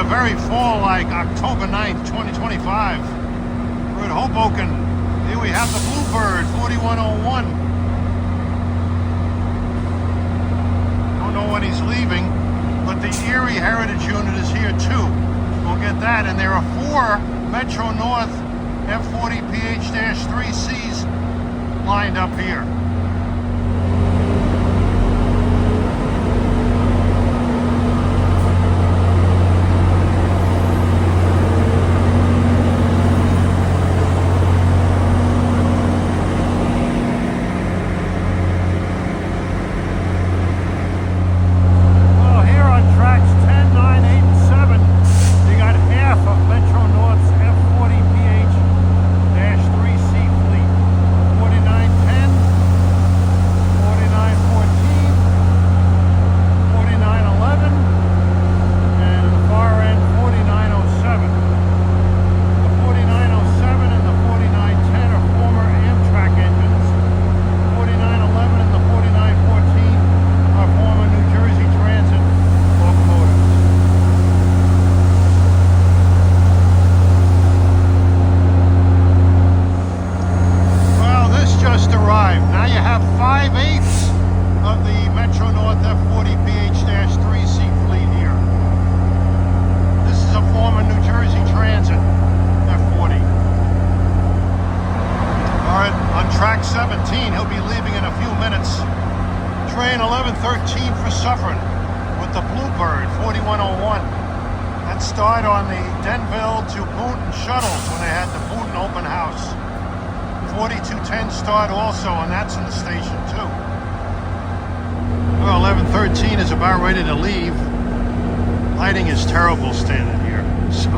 a very fall-like October 9th, 2025. We're at Hoboken. Here we have the Bluebird, 4101. Don't know when he's leaving, but the Eerie Heritage Unit is here too. We'll get that, and there are 4 Metro North F40PH-3Cs lined up here. He'll be leaving in a few minutes. Train 1113 for Suffern with the Bluebird 4101. That started on the Denville to Boonton shuttles when they had the Boonton open house. 4210 start also, and that's in the station too. Well, 1113 is about ready to leave. Lighting is terrible standing here. So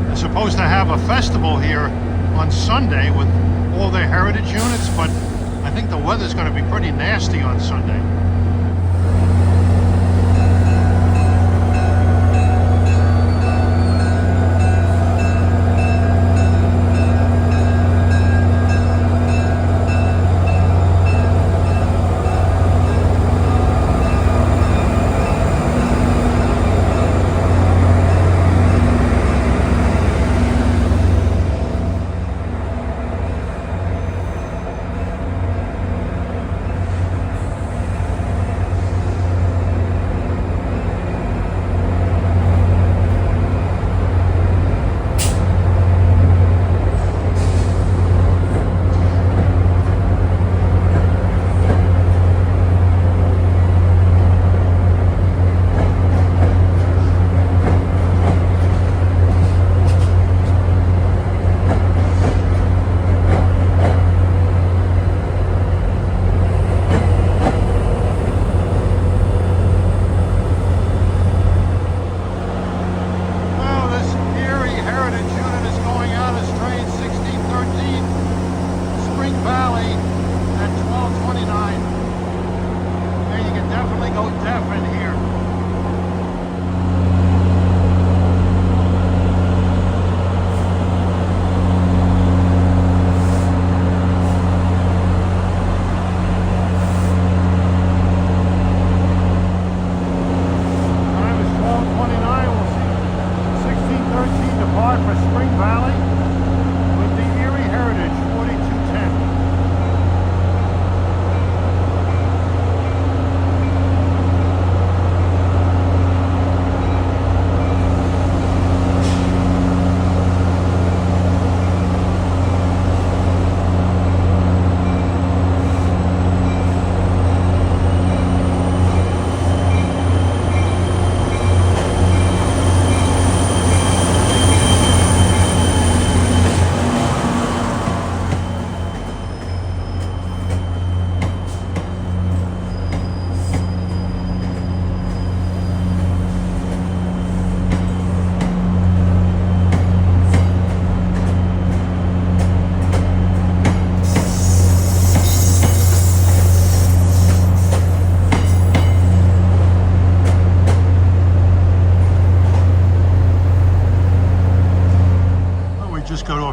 they're supposed to have a festival here on Sunday with all their heritage units, but I think the weather's going to be pretty nasty on Sunday.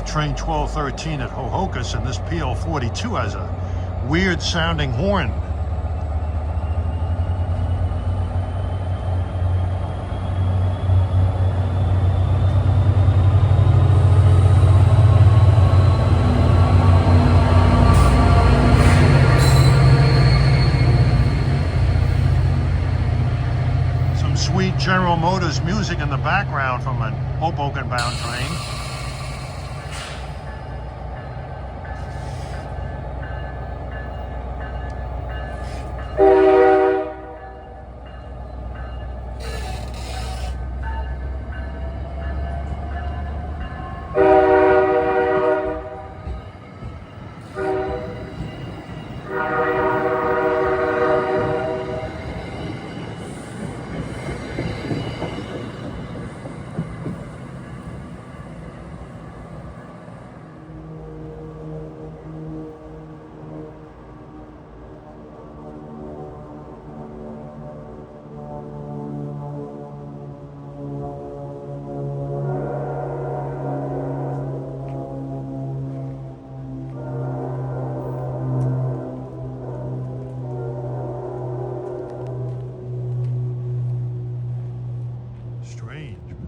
Train 1213 at Ho-ho-kus, and this PL42 has a weird sounding horn. General Motors music in the background from a Hoboken-bound train.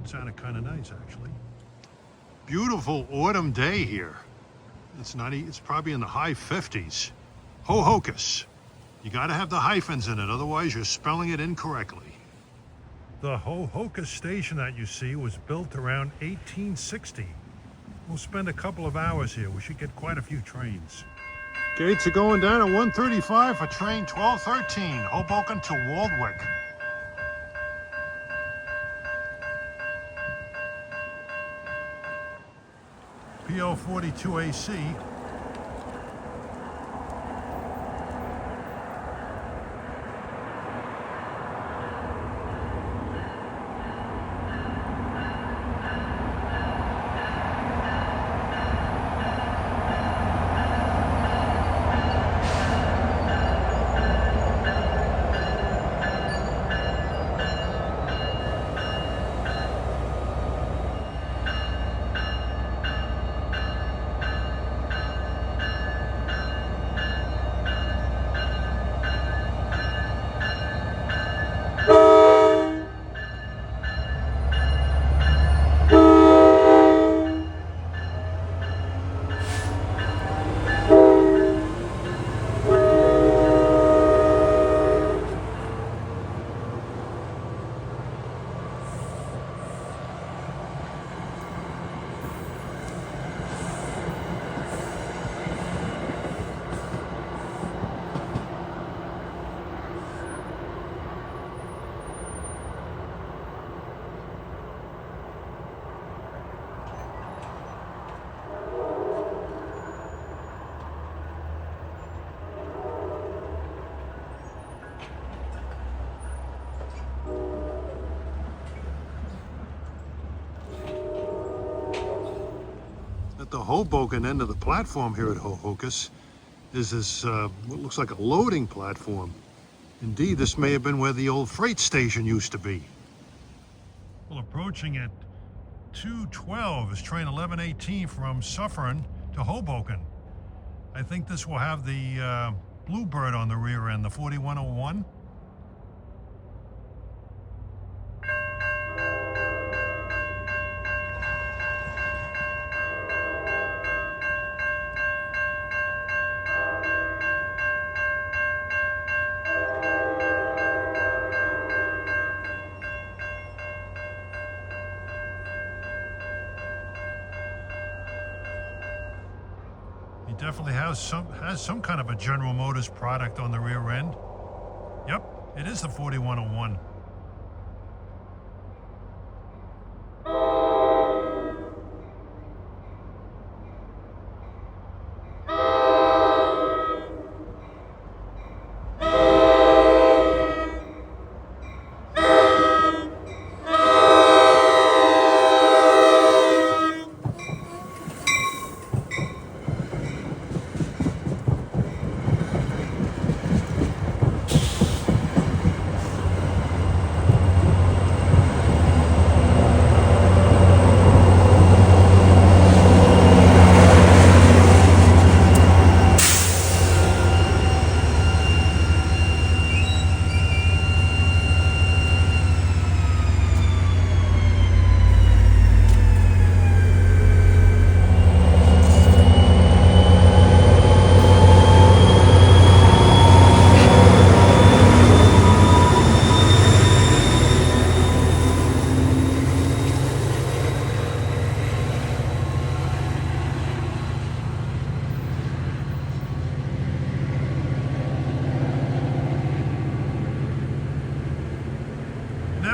Sounded kind of nice, actually. Beautiful autumn day here. It's probably in the high 50s. Ho-ho-kus. You got to have the hyphens in it, otherwise you're spelling it incorrectly. The Ho-ho-kus station that you see was built around 1860. We'll spend a couple of hours here. We should get quite a few trains. Gates are going down at 1:35 for train 1213, Hoboken to Waldwick. PO 42 AC. At the Hoboken end of the platform here at Ho-ho-kus is this what looks like a loading platform. Indeed, this may have been where the old freight station used to be. Well, approaching at 2:12 is train 1118 from Suffern to Hoboken. I think this will have the Bluebird on the rear end, the 4101. Definitely has some kind of a General Motors product on the rear end. Yep, it is the 4101.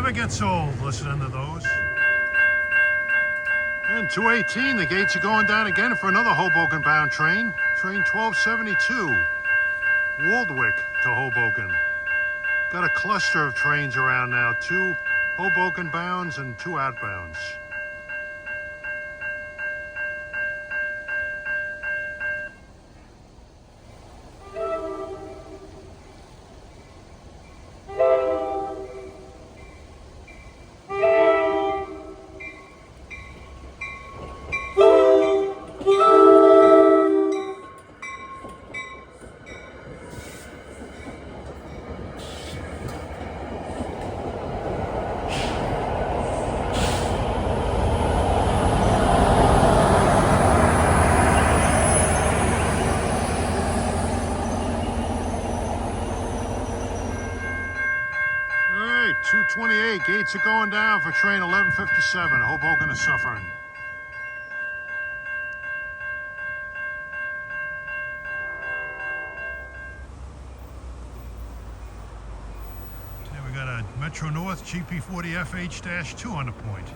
Never gets old listening to those. And 218, the gates are going down again for another Hoboken-bound train. Train 1272, Waldwick to Hoboken. Got a cluster of trains around now, 2 Hoboken bounds and 2 outbounds. All right, 228, gates are going down for train 1157, Hoboken to Suffern. Okay, we got a Metro North GP40FH-2 on the point.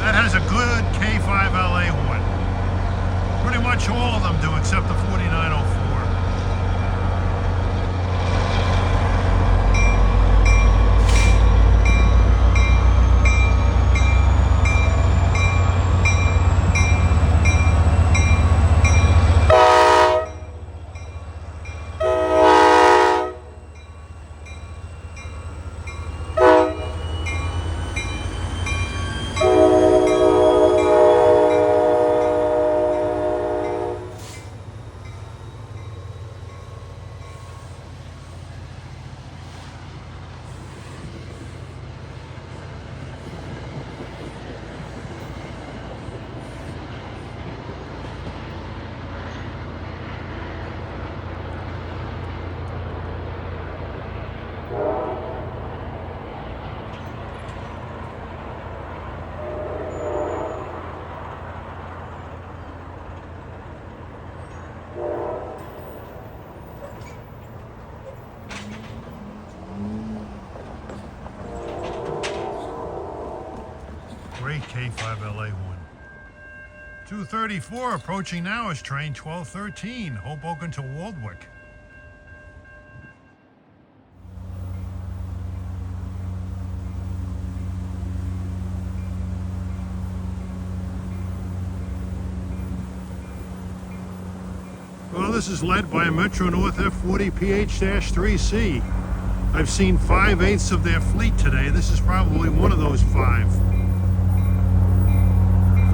That has a good K5LA horn. Pretty much all of them do, except the 4904. Great K5LA horn. 234 approaching now is train 1213, Hoboken to Waldwick. Well, this is led by a Metro North F40 PH-3C. I've seen 5/8 of their fleet today. This is probably one of those 5.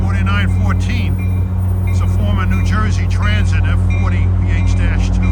4914. It's a former New Jersey Transit F40 PH-2.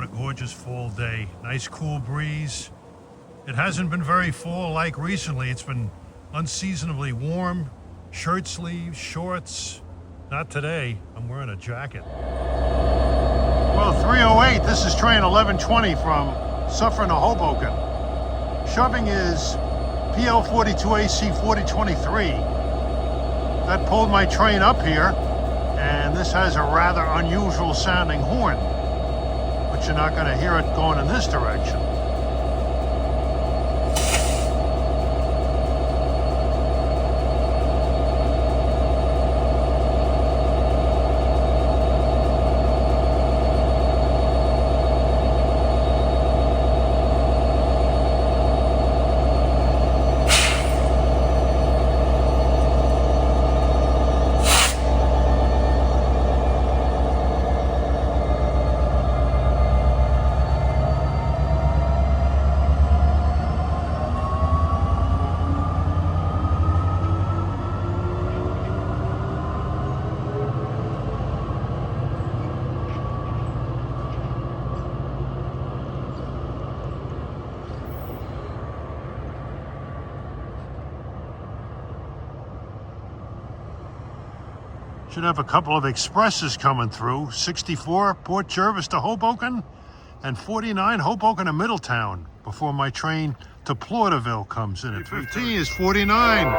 a gorgeous fall day. Nice cool breeze. It hasn't been very fall-like recently. It's been unseasonably warm. Shirt sleeves, shorts. Not today. I'm wearing a jacket. Well, 308, this is train 1120 from Suffern to Hoboken. Shoving is PL 42AC 4023. That pulled my train up here, and this has a rather unusual sounding horn, but you're not going to hear it going in this direction. Should have a couple of expresses coming through. 64 Port Jervis to Hoboken and 49 Hoboken to Middletown before my train to Plauderville comes in at 15 is 49.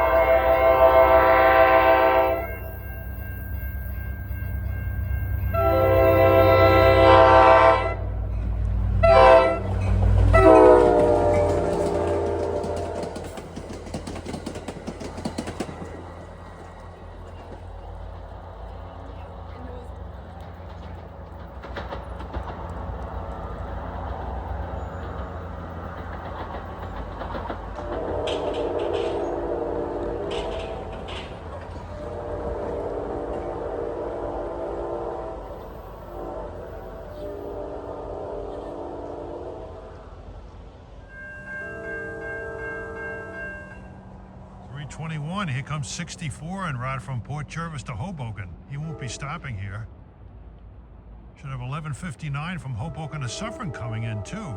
Here comes 64 en route from Port Jervis to Hoboken. He won't be stopping here. Should have 11:59 from Hoboken to Suffern coming in too.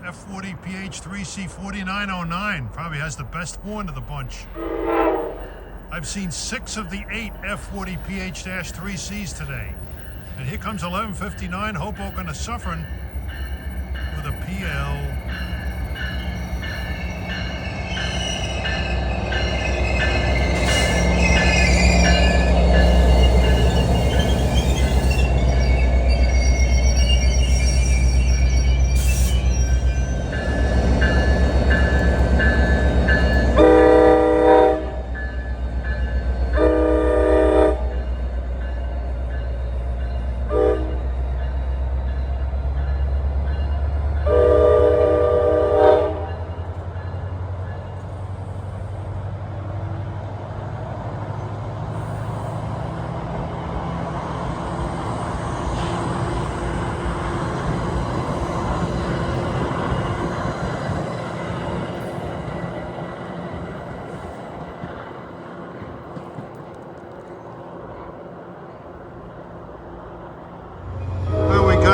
F40PH3C 4909 probably has the best horn of the bunch. I've seen 6 of the 8 F40PH-3Cs today. And here comes 11:59 Hoboken to Suffern with a PL.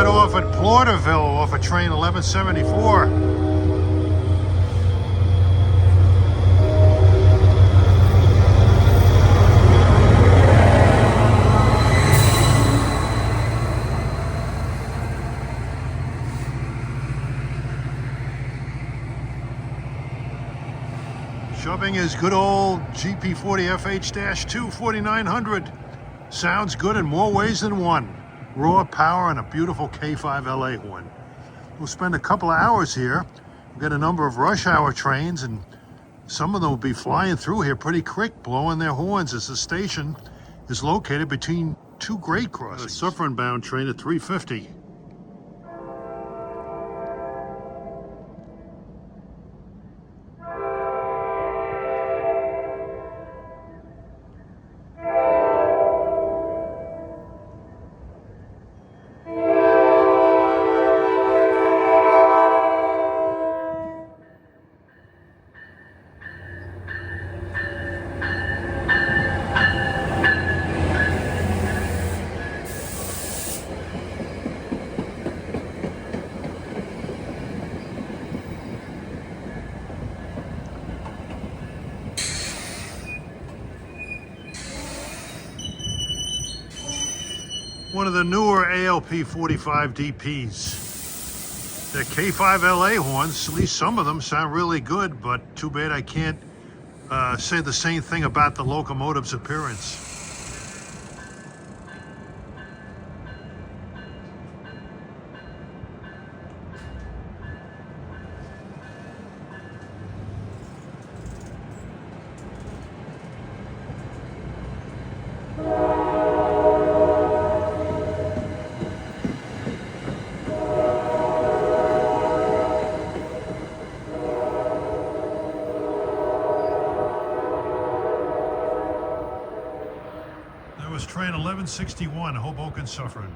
Off at Plauderville off of train 1174. Shoving is good old GP40FH-2 4900. Sounds good in more ways than one. raw power and a beautiful K5LA horn. We'll spend a couple of hours here. We've got a number of rush hour trains, and some of them will be flying through here pretty quick, blowing their horns as the station is located between two grade crossings. A Suffern-bound train at 3:50. One of the newer ALP 45 DPs. The K5LA horns, at least some of them sound really good, but too bad I can't say the same thing about the locomotive's appearance. Train 1161, Hoboken, Suffern.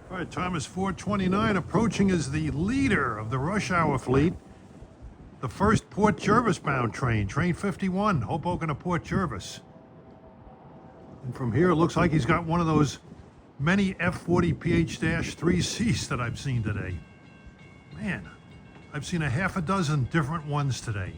All right, time is 4:29. Approaching is the leader of the rush hour fleet, the first Port Jervis bound train, train 51, Hoboken to Port Jervis. And from here, it looks like he's got one of those many F40 PH-3Cs that I've seen today. Man, I've seen a half a dozen different ones today.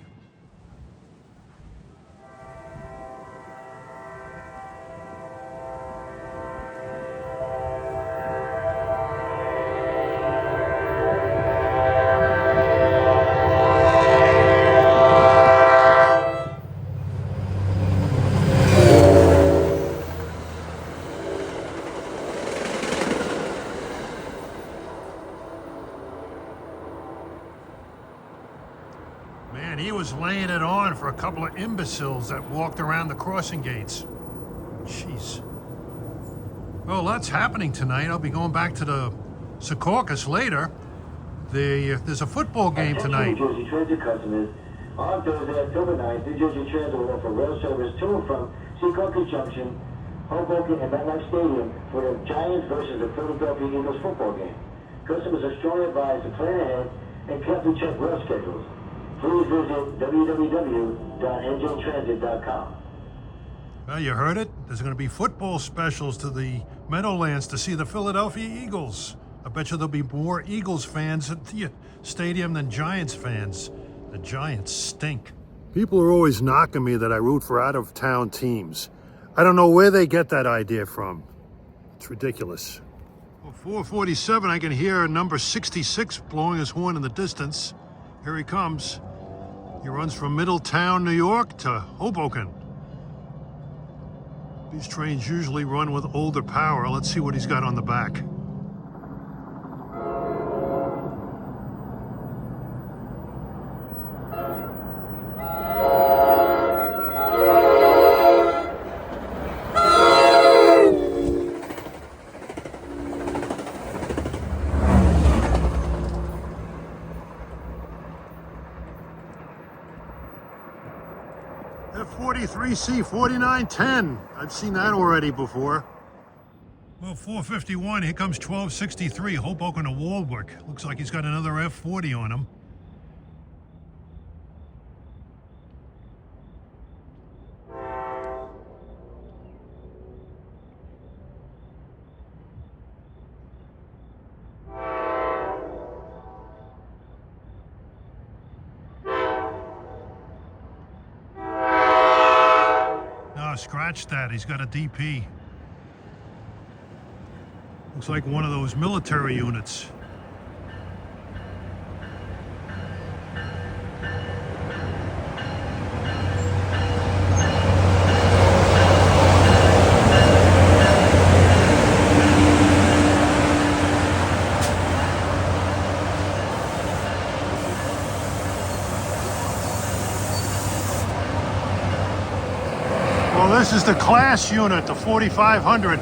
Man, he was laying it on for a couple of imbeciles that walked around the crossing gates. Jeez. Well, lots happening tonight. I'll be going back to the Secaucus later. There's a football game tonight. New Jersey Transit customers, on Thursday, October 9th, New Jersey Transit will offer rail service to and from Secaucus Junction, Hoboken, and MetLife Stadium for the Giants versus the Philadelphia Eagles football game. Customers are strongly advised to plan ahead and carefully check rail schedules. Please visit www.njtransit.com. Well, you heard it. There's going to be football specials to the Meadowlands to see the Philadelphia Eagles. I bet you there'll be more Eagles fans at the stadium than Giants fans. The Giants stink. People are always knocking me that I root for out-of-town teams. I don't know where they get that idea from. It's ridiculous. Well, 4:47, I can hear number 66 blowing his horn in the distance. Here he comes. He runs from Middletown, New York to Hoboken. These trains usually run with older power. Let's see what he's got on the back. F43C 4910. I've seen that already before. Well, 451, here comes 1263, Hoboken to Waldwick. Looks like he's got another F40 on him. Scratch that, he's got a DP. Looks like one of those military units. This is the class unit, the 4500.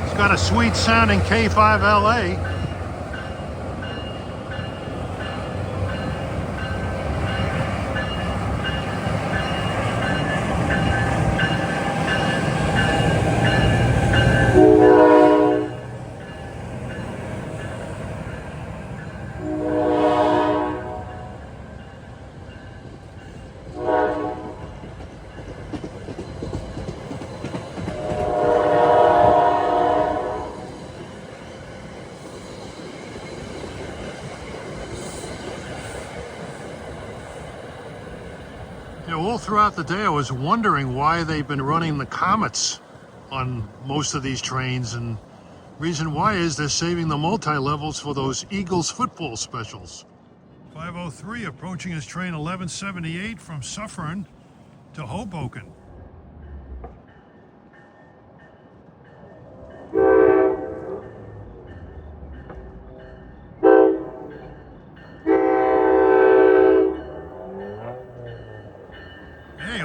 It's got a sweet sounding K5LA. All throughout the day I was wondering why they've been running the Comets on most of these trains, and reason why is they're saving the multi-levels for those Eagles football specials. 503 approaching his train 1178 from Suffern to Hoboken.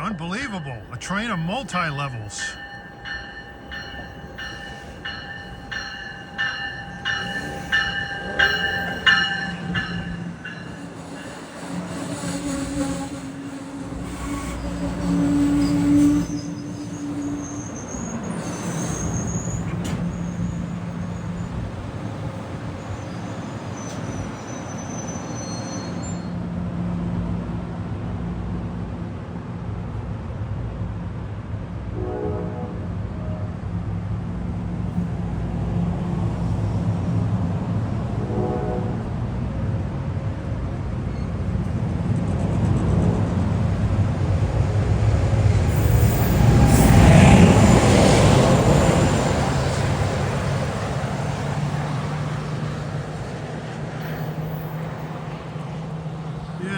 Unbelievable, a train of multi-levels.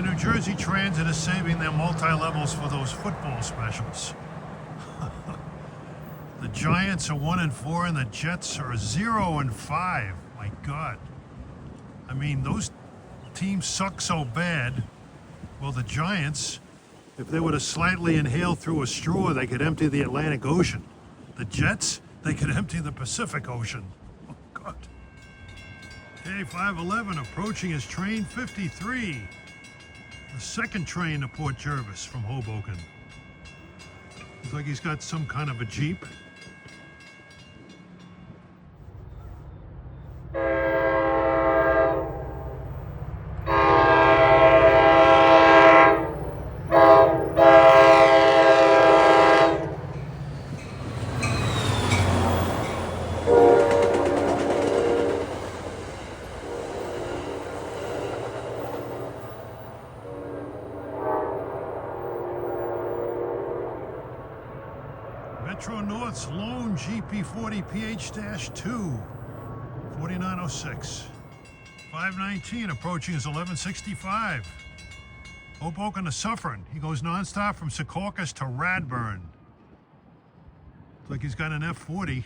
New Jersey Transit is saving their multi-levels for those football specials. The Giants are 1-4 and the Jets are 0-5. My God. I mean, those teams suck so bad. Well, the Giants, if they were to slightly inhale through a straw, they could empty the Atlantic Ocean. The Jets, they could empty the Pacific Ocean. Oh, God. K511 approaching his train 53. The second train to Port Jervis from Hoboken. Looks like he's got some kind of a Jeep. Metro North's lone GP40PH-2, 4906. 519 approaching is 1165. Hoboken to Suffern. He goes nonstop from Secaucus to Radburn. Looks like he's got an F40.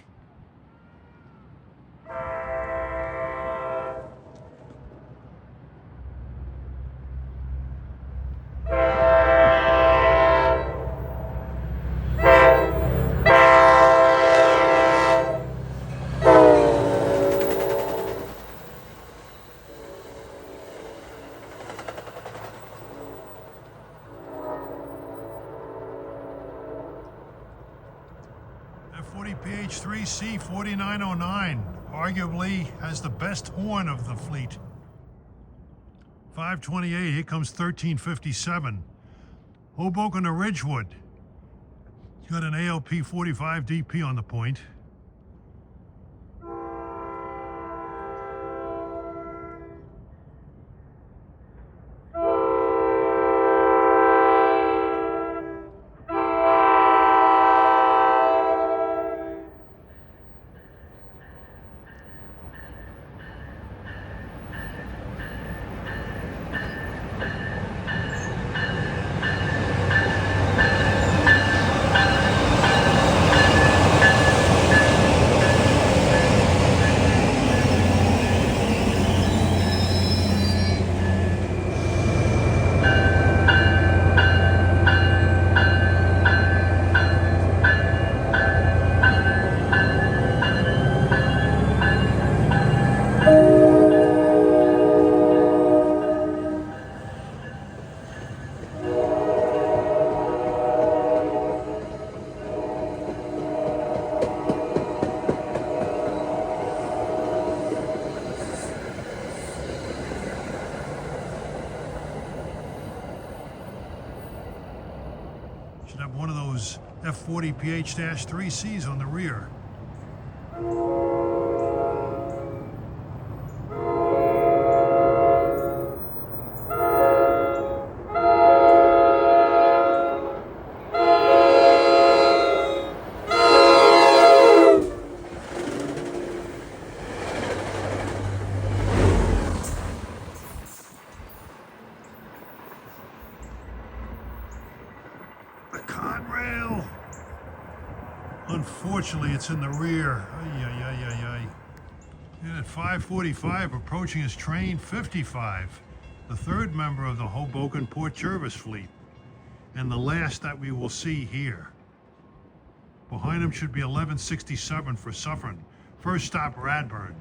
F40PH3C 4909 arguably has the best horn of the fleet. 528, here comes 1357. Hoboken to Ridgewood. He's got an ALP 45 DP on the point. 540PH-3Cs on the rear. The Conrail. Unfortunately, it's in the rear. Ay, ay, ay, ay, ay. And at 5:45, approaching his train 55, the third member of the Hoboken Port Jervis fleet, and the last that we will see here. Behind him should be 1167 for Suffern. First stop, Radburn.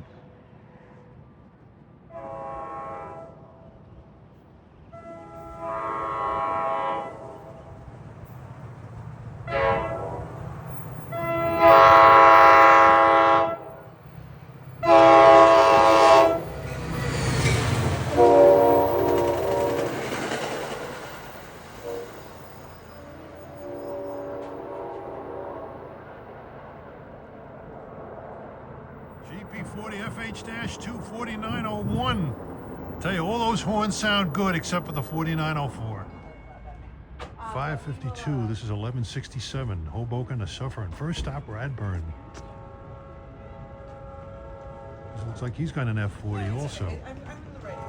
GP40FH-24901. Tell you, all those horns sound good except for the 4904. 552, this is 1167, Hoboken to Suffern. First stop, Radburn. This looks like he's got an F40 also. I'm in the right. I'm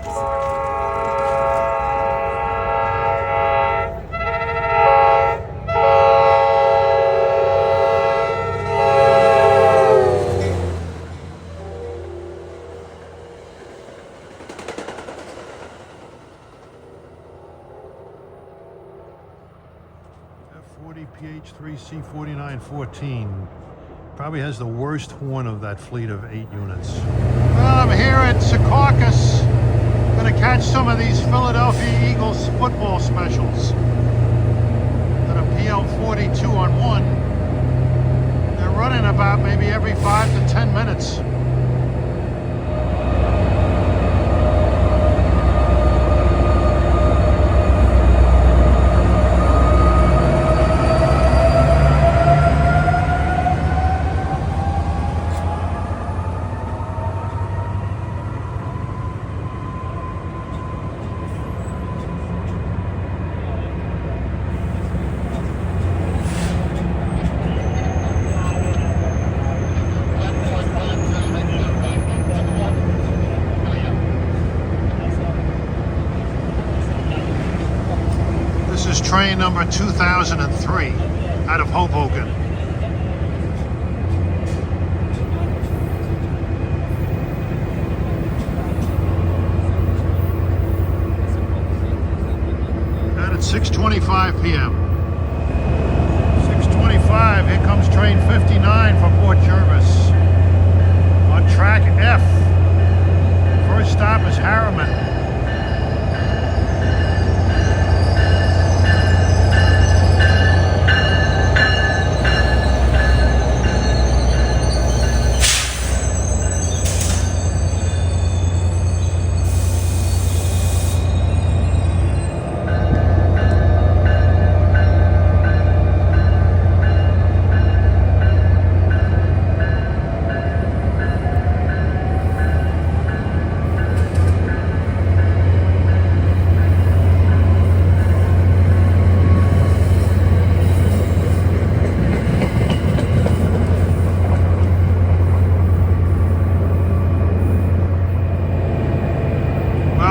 just F40PH3C4914 probably has the worst horn of that fleet of 8 units. Well, I'm here at Secaucus. Gonna catch some of these Philadelphia Eagles football specials. Got a PL42 on one. They're running about maybe every 5 to 10 minutes. Train number 2003 out of Hoboken. Out at 6:25 p.m. 6:25, here comes train 59 for Port Jervis. On track F. First stop is Harriman.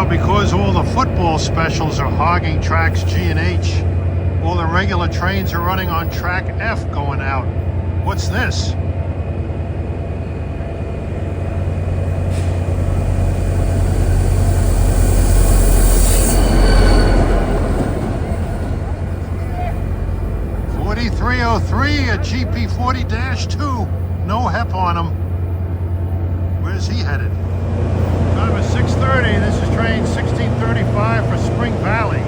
Because all the football specials are hogging tracks G and H, all the regular trains are running on track F going out. What's this? .4303 at GP40-2. No HEP on him. Where's he headed? Time is 6:30. This is train 1635 for Spring Valley.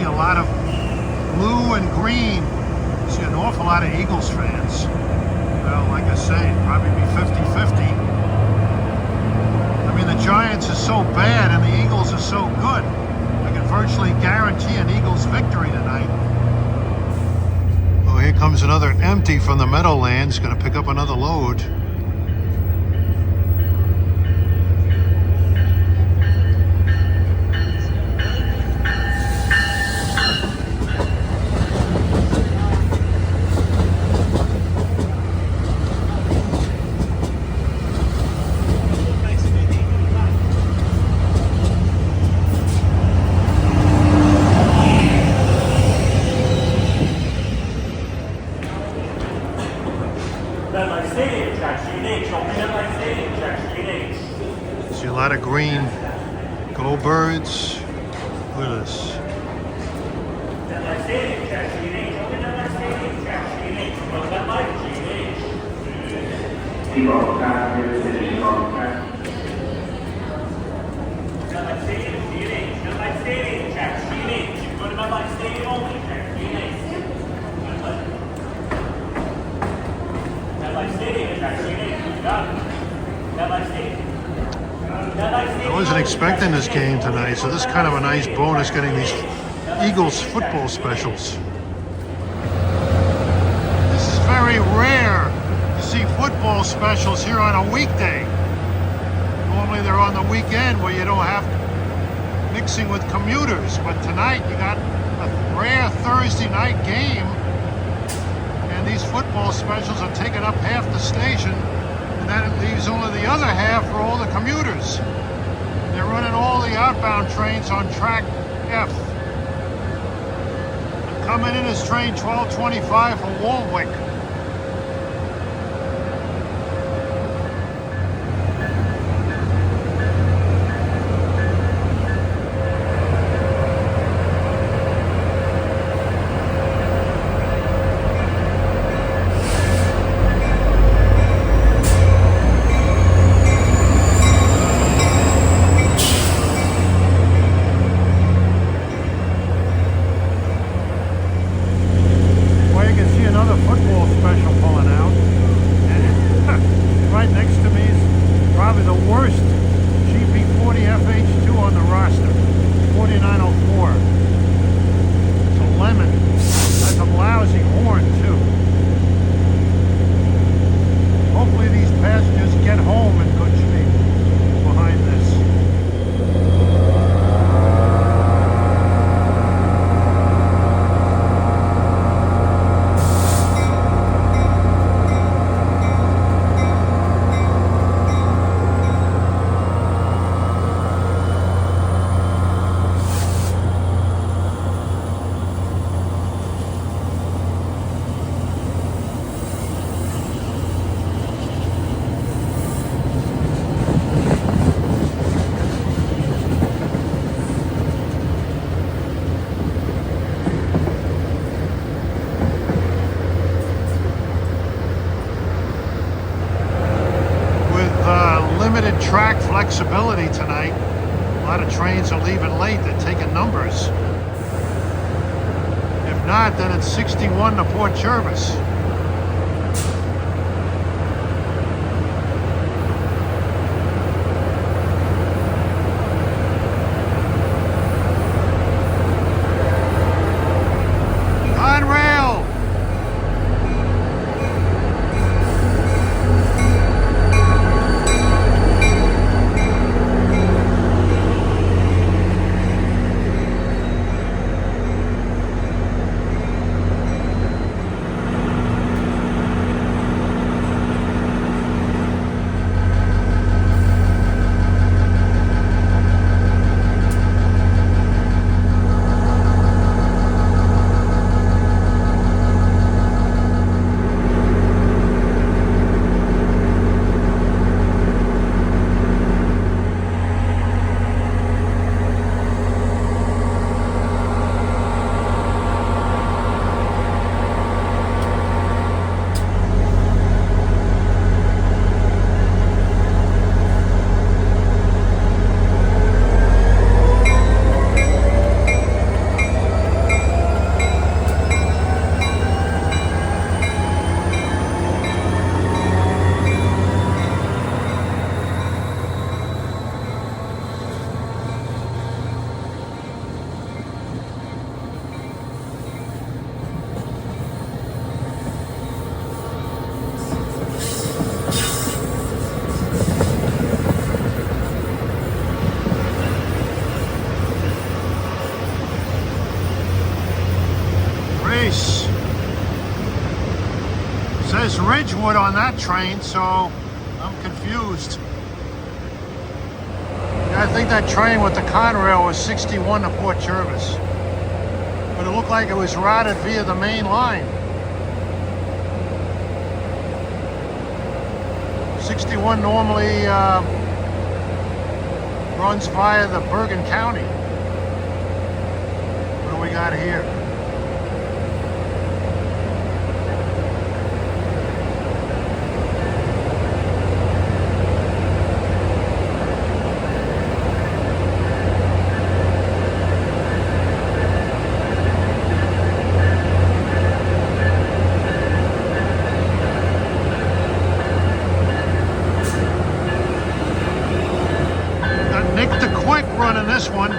see a lot of blue and green. See an awful lot of Eagles fans. Well, like I say, probably be 50-50. I mean, the Giants are so bad and the Eagles are so good. I can virtually guarantee an Eagles victory tonight. Oh, here comes another empty from the Meadowlands. Going to pick up another load. See a lot of green. Go Birds. Look at this. I wasn't expecting this game tonight, so this is kind of a nice bonus getting these Eagles football specials. This is very rare to see football specials here on a weekday. Normally they're on the weekend where you don't have mixing with commuters, but tonight you got a rare Thursday night game, and these football specials are taking up half the station, and then it leaves only the other half for all the commuters. They're running all the outbound trains on track F. And coming in is train 1225 for Warwick. Track flexibility tonight. A lot of trains are leaving late. They're taking numbers. If not, then it's 61 to Port Jervis. Conrail! nice. It says Ridgewood on that train, so I'm confused. Yeah, I think that train with the Conrail was 61 to Port Jervis. But it looked like it was routed via the main line. 61 normally runs via the Bergen County. What do we got here? Running this one.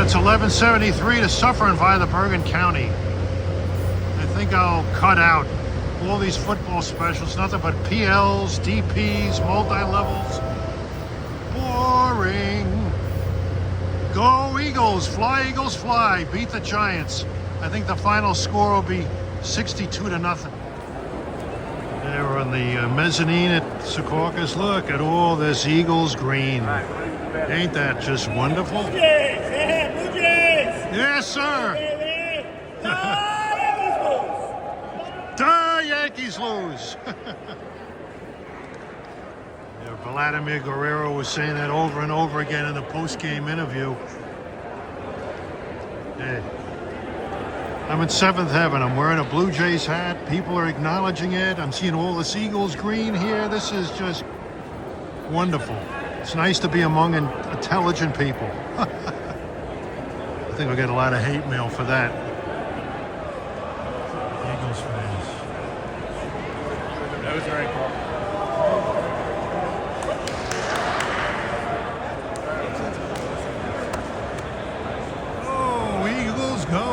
It's 1173 to Suffern via the Bergen County. I think I'll cut out all these football specials, nothing but PLs, DPs, multi-levels. Boring. Go Eagles, fly, beat the Giants. I think the final score will be 62 to nothing. There we're on the mezzanine at Secaucus. Look at all this Eagles green. Ain't that just wonderful? Yes, sir. Yankees lose. Yeah, Vladimir Guerrero was saying that over and over again in the post-game interview. Hey, I'm in seventh heaven. I'm wearing a Blue Jays hat. People are acknowledging it. I'm seeing all this Eagles green here. This is just wonderful. It's nice to be among intelligent people. I think we'll get a lot of hate mail for that. Eagles fans. That was very cool. Oh, Eagles go.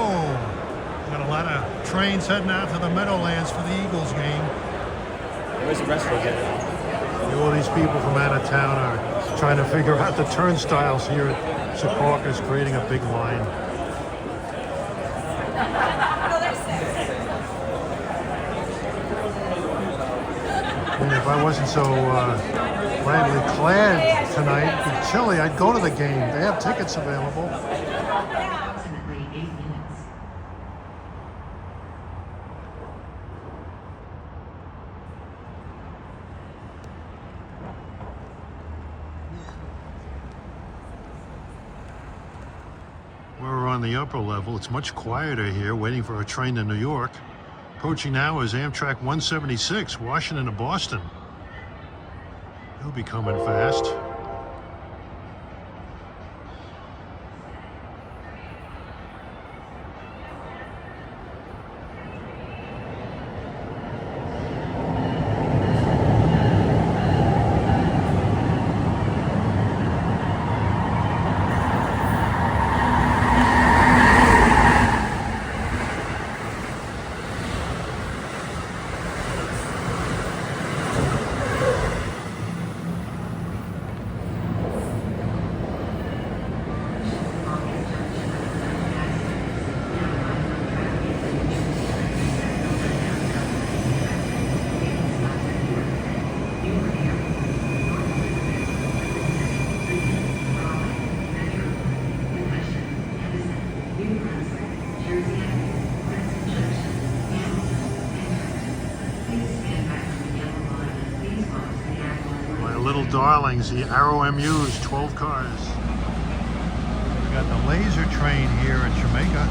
Got a lot of trains heading out to the Meadowlands for the Eagles game. Where's the rest of it? All these people from out of town are trying to figure out the turnstiles here at Secaucus, creating a big line. And if I wasn't so brightly clad tonight, it'd be chilly, I'd go to the game. They have tickets available. Approximately 8 minutes. We're on the upper level. It's much quieter here, waiting for a train to New York. Approaching now is Amtrak 176, Washington to Boston. He'll be coming fast. Darlings, the Arrow MUs, 12 cars. We got the laser train here in Jamaica.